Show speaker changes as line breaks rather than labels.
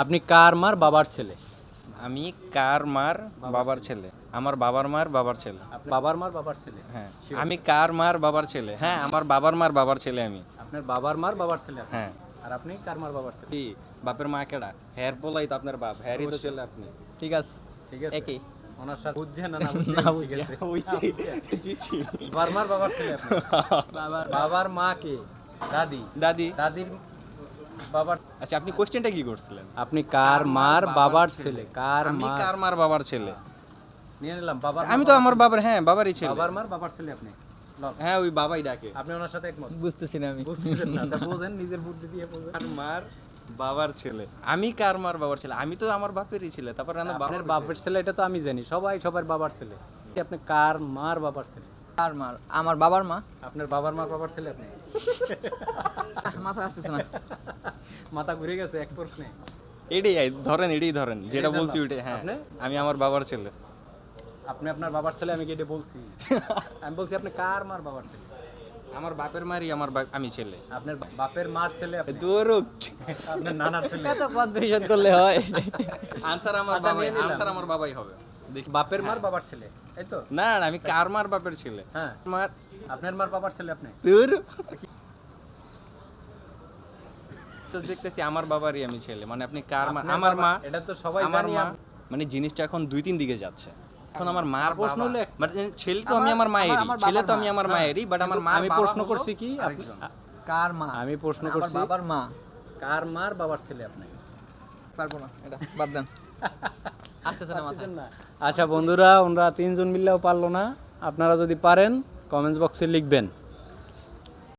আপনি কার মার বাবার ছেলে?
আমি কার মার বাবার ছেলে? আমার বাবার মার বাবার ছেলে।
আপনি বাবার মার বাবার ছেলে?
হ্যাঁ। আমি কার মার বাবার ছেলে? হ্যাঁ, আমার বাবার মার বাবার ছেলে আমি।
আপনার বাবার মার বাবার ছেলে আপনি?
হ্যাঁ।
আর আপনি কার মার বাবার ছেলে?
কি বাপের মা কেডা? হেয়ার পোলাই তো আপনার বাপ, হেয়ারই তো ছেলে আপনি।
ঠিক আছে
ঠিক আছে,
একই
ওনার সাথে বুঝছেন না?
না
বুঝছেন? ঠিক আছে।
হইছে। জি জি।
বাবার মার বাবার ছেলে আপনি?
বাবার
বাবার মা কে? দাদি?
দাদি।
দাদির বাবার।
আচ্ছা, আপনি কোশ্চেনটা কি করছিলেন?
আপনি কার মার বাবার ছেলে? কার
আমি
মার?
কার মার বাবার ছেলে?
নিয়ে নিলাম বাবার।
আমি তো আমার বাবার, হ্যাঁ, বাবারই ছেলে।
বাবার মার বাবার ছেলে আপনি? লন।
হ্যাঁ, ওই বাবাই ডাকে।
আপনি ওনার সাথে একমত?
বুঝতেছি না আমি
বুঝতেছেন না? তা বোঝেন, নিজের বুদ্ধি দিয়ে বোঝেন।
কার মার বাবার ছেলে? আমি কার মার বাবার ছেলে? আমি তো আমার বাপেরই ছেলে। তারপর রান্না
আপনার বাপের ছেলে, এটা তো আমি জানি, সবাই সবার বাবার ছেলে। আপনি কার মার বাবার ছেলে?
আর মার আমার বাবার মা
আপনার বাবার মার বাবার ছেলে আপনি?
মাথা আসতেছে না
মাথা ঘুরে গেছে এক প্রশ্নে।
এটাই ধরেন, এটাই ধরেন, যেটা
এটাই
বলছি
ধরলাম।
ওইটাই। হ্যাঁ,
আপনি?
আমি আমার বাবার ছেলে।
আপনি আপনার বাবার ছেলে, আমি কি এটা বলছি? আমি বলছি আপনি কার মার বাবার ছেলে?
আমার বাপের মারই আমি ছেলে।
আপনার বাপের মার ছেলে আপনি?
দূরক।
আপনার নানার ছেলে?
এত কনফিউশন করলে হয়
আনসার আমার
আচ্ছা,
বাবাই,
নিয়ে নিলাম।
আনসার আমার বাবাই হবে। দেখি।
বাপের মার বাবার ছেলে, এই তো?
না না, আমি কার মার বাপের ছেলে?
হ্যাঁ।
মার
আপনার মার বাবার ছেলে আপনি?
দূর। তো দেখতেছি আমার বাবারই আমি ছেলে, মানে আপনি কার মা?
আপনার
আমার
বাবা-
মা,
এটা তো সবাই
আমার
জানি
মা, মানে জিনিসটা এখন 2-3 দিকে যাচ্ছে। এখন আমার মার
প্রশ্ন
প্রশ্ন
হলো
হলো, মানে ছেলে তো আমি আমার মায়েরই,
আমার
ছেলে
বাবার
তো আমি
মা।
আমার মায়েরই, বাট আমার মা
আমি প্রশ্ন করছি কি
আরেকজন।
কার মা
আমি প্রশ্ন
আমার
করছি
বাবার মা
কার মার বাবার ছেলে আপনি?
পারবো না এটা বাদ দেন আসতেছে না মাথা
আচ্ছা বন্ধুরা, ওনারা তিনজন মিললেও পারলো না। আপনারা যদি পারেন কমেন্টস বক্সে লিখবেন।